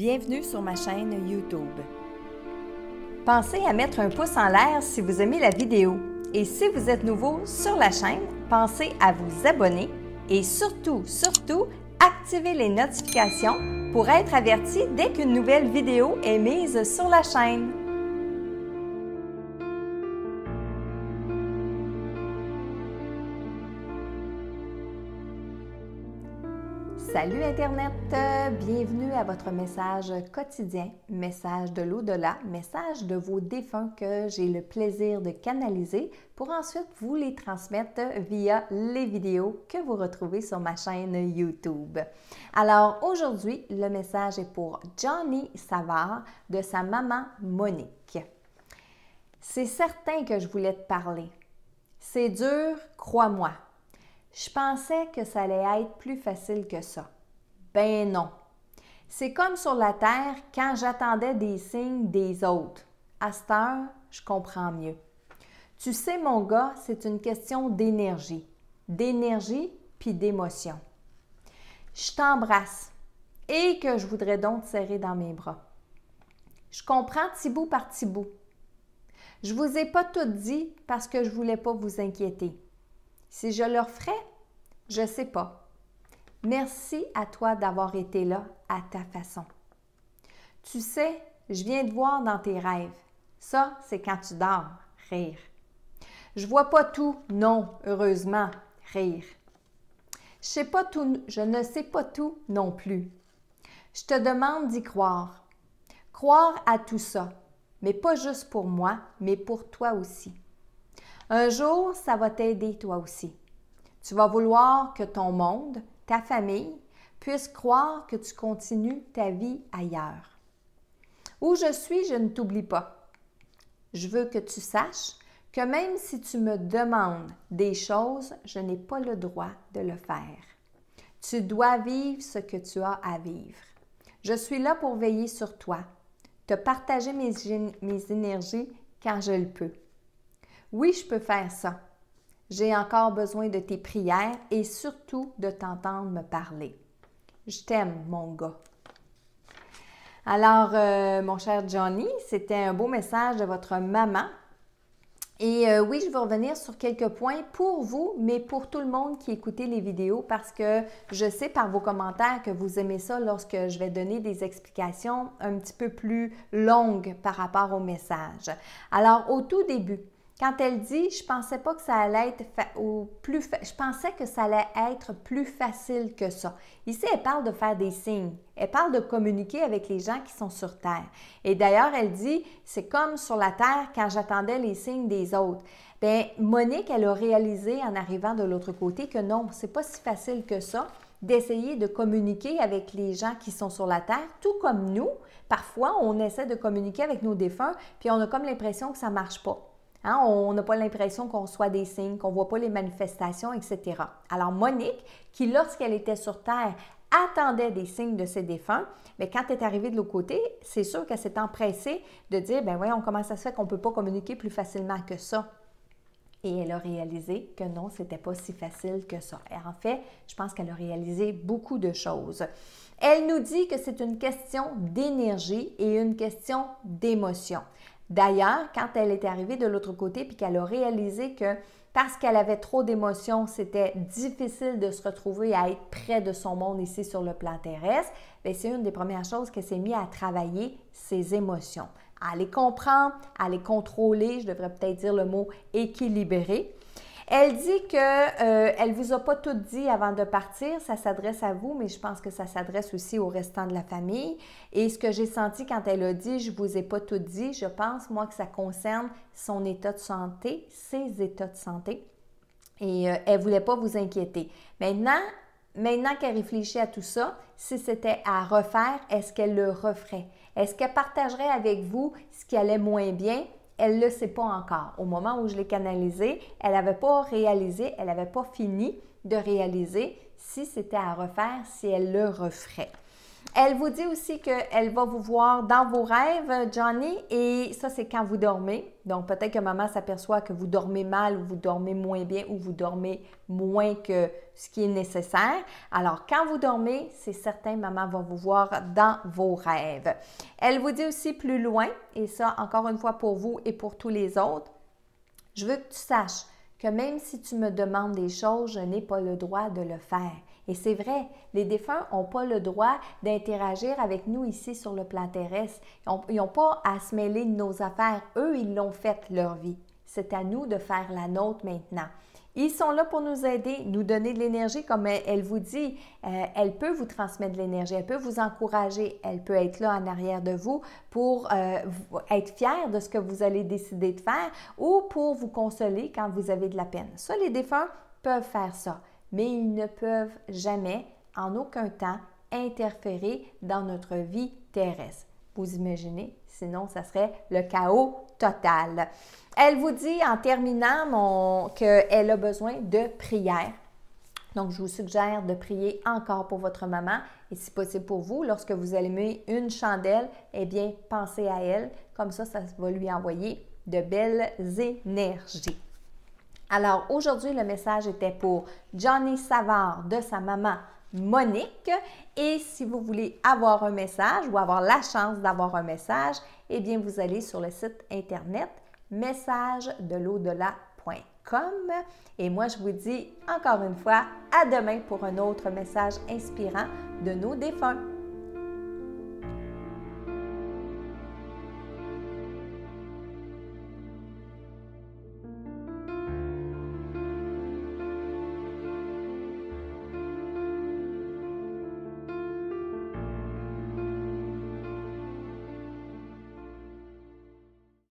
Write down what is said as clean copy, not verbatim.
Bienvenue sur ma chaîne YouTube. Pensez à mettre un pouce en l'air si vous aimez la vidéo. Et si vous êtes nouveau sur la chaîne, pensez à vous abonner et surtout, activez les notifications pour être averti dès qu'une nouvelle vidéo est mise sur la chaîne. Salut Internet! Bienvenue à votre message quotidien, message de l'au-delà, message de vos défunts que j'ai le plaisir de canaliser pour ensuite vous les transmettre via les vidéos que vous retrouvez sur ma chaîne YouTube. Alors aujourd'hui, le message est pour Johnny Savard de sa maman Monique. C'est certain que je voulais te parler. C'est dur, crois-moi. Je pensais que ça allait être plus facile que ça. Ben non. C'est comme sur la Terre quand j'attendais des signes des autres. À cette heure, je comprends mieux. Tu sais, mon gars, c'est une question d'énergie. D'énergie puis d'émotion. Je t'embrasse et que je voudrais donc te serrer dans mes bras. Je comprends petit bout par petit bout. Je vous ai pas tout dit parce que je voulais pas vous inquiéter. Si je le referais, je ne sais pas. Merci à toi d'avoir été là à ta façon. Tu sais, je viens te voir dans tes rêves. Ça, c'est quand tu dors, rire. Je vois pas tout, non, heureusement, rire. Je ne sais pas tout non plus. Je te demande d'y croire. Croire à tout ça, mais pas juste pour moi, mais pour toi aussi. Un jour, ça va t'aider toi aussi. Tu vas vouloir que ton monde, ta famille, puisse croire que tu continues ta vie ailleurs. Où je suis, je ne t'oublie pas. Je veux que tu saches que même si tu me demandes des choses, je n'ai pas le droit de le faire. Tu dois vivre ce que tu as à vivre. Je suis là pour veiller sur toi, te partager mes énergies quand je le peux. Oui, je peux faire ça. J'ai encore besoin de tes prières et surtout de t'entendre me parler. Je t'aime, mon gars. Alors, mon cher Johnny, c'était un beau message de votre maman. Et oui, je vais revenir sur quelques points pour vous, mais pour tout le monde qui écoutait les vidéos parce que je sais par vos commentaires que vous aimez ça lorsque je vais donner des explications un petit peu plus longues par rapport au message. Alors, au tout début, quand elle dit « je pensais pas que ça allait être je pensais que ça allait être plus facile que ça ». Ici, elle parle de faire des signes. Elle parle de communiquer avec les gens qui sont sur Terre. Et d'ailleurs, elle dit « c'est comme sur la Terre quand j'attendais les signes des autres ». Bien, Monique, elle a réalisé en arrivant de l'autre côté que non, c'est pas si facile que ça d'essayer de communiquer avec les gens qui sont sur la Terre, tout comme nous. Parfois, on essaie de communiquer avec nos défunts, puis on a comme l'impression que ça marche pas. Hein, on n'a pas l'impression qu'on reçoit des signes, qu'on ne voit pas les manifestations, etc. Alors, Monique, qui lorsqu'elle était sur Terre, attendait des signes de ses défunts, mais quand elle est arrivée de l'autre côté, c'est sûr qu'elle s'est empressée de dire, ben voyons, comment ça se fait qu'on ne peut pas communiquer plus facilement que ça? Et elle a réalisé que non, ce n'était pas si facile que ça. Et en fait, je pense qu'elle a réalisé beaucoup de choses. Elle nous dit que c'est une question d'énergie et une question d'émotion. D'ailleurs, quand elle est arrivée de l'autre côté puis qu'elle a réalisé que parce qu'elle avait trop d'émotions, c'était difficile de se retrouver à être près de son monde ici sur le plan terrestre, bien, c'est une des premières choses qu'elle s'est mise à travailler, ses émotions, à les comprendre, à les contrôler, je devrais peut-être dire le mot équilibrer. Elle dit qu'elle ne vous a pas tout dit avant de partir, ça s'adresse à vous, mais je pense que ça s'adresse aussi au restant de la famille. Et ce que j'ai senti quand elle a dit « je ne vous ai pas tout dit », je pense, moi, que ça concerne son état de santé, ses états de santé. Et elle ne voulait pas vous inquiéter. Maintenant qu'elle réfléchit à tout ça, si c'était à refaire, est-ce qu'elle le referait? Est-ce qu'elle partagerait avec vous ce qui allait moins bien? Elle ne le sait pas encore. Au moment où je l'ai canalisé, elle n'avait pas réalisé, elle n'avait pas fini de réaliser si c'était à refaire, si elle le referait. Elle vous dit aussi qu'elle va vous voir dans vos rêves, Johnny, et ça, c'est quand vous dormez. Donc, peut-être que maman s'aperçoit que vous dormez mal ou vous dormez moins bien ou vous dormez moins que ce qui est nécessaire. Alors, quand vous dormez, c'est certain, maman va vous voir dans vos rêves. Elle vous dit aussi plus loin, et ça, encore une fois, pour vous et pour tous les autres, je veux que tu saches que même si tu me demandes des choses, je n'ai pas le droit de le faire. Et c'est vrai, les défunts n'ont pas le droit d'interagir avec nous ici sur le plan terrestre. Ils n'ont pas à se mêler de nos affaires. Eux, ils l'ont fait leur vie. C'est à nous de faire la nôtre maintenant. Ils sont là pour nous aider, nous donner de l'énergie, comme elle vous dit. Elle peut vous transmettre de l'énergie, elle peut vous encourager, elle peut être là en arrière de vous pour être fière de ce que vous allez décider de faire ou pour vous consoler quand vous avez de la peine. Ça, les défunts peuvent faire ça, mais ils ne peuvent jamais, en aucun temps, interférer dans notre vie terrestre. Vous imaginez? Sinon, ça serait le chaos total. Elle vous dit en terminant qu'elle a besoin de prière. Donc, je vous suggère de prier encore pour votre maman et si possible pour vous, lorsque vous allumez une chandelle, eh bien, pensez à elle. Comme ça va lui envoyer de belles énergies. Alors, aujourd'hui, le message était pour Johnny Savard de sa maman Monique. Et si vous voulez avoir un message ou avoir la chance d'avoir un message, eh bien, vous allez sur le site internet messagedelaudelà.com. Et moi, je vous dis encore une fois à demain pour un autre message inspirant de nos défunts.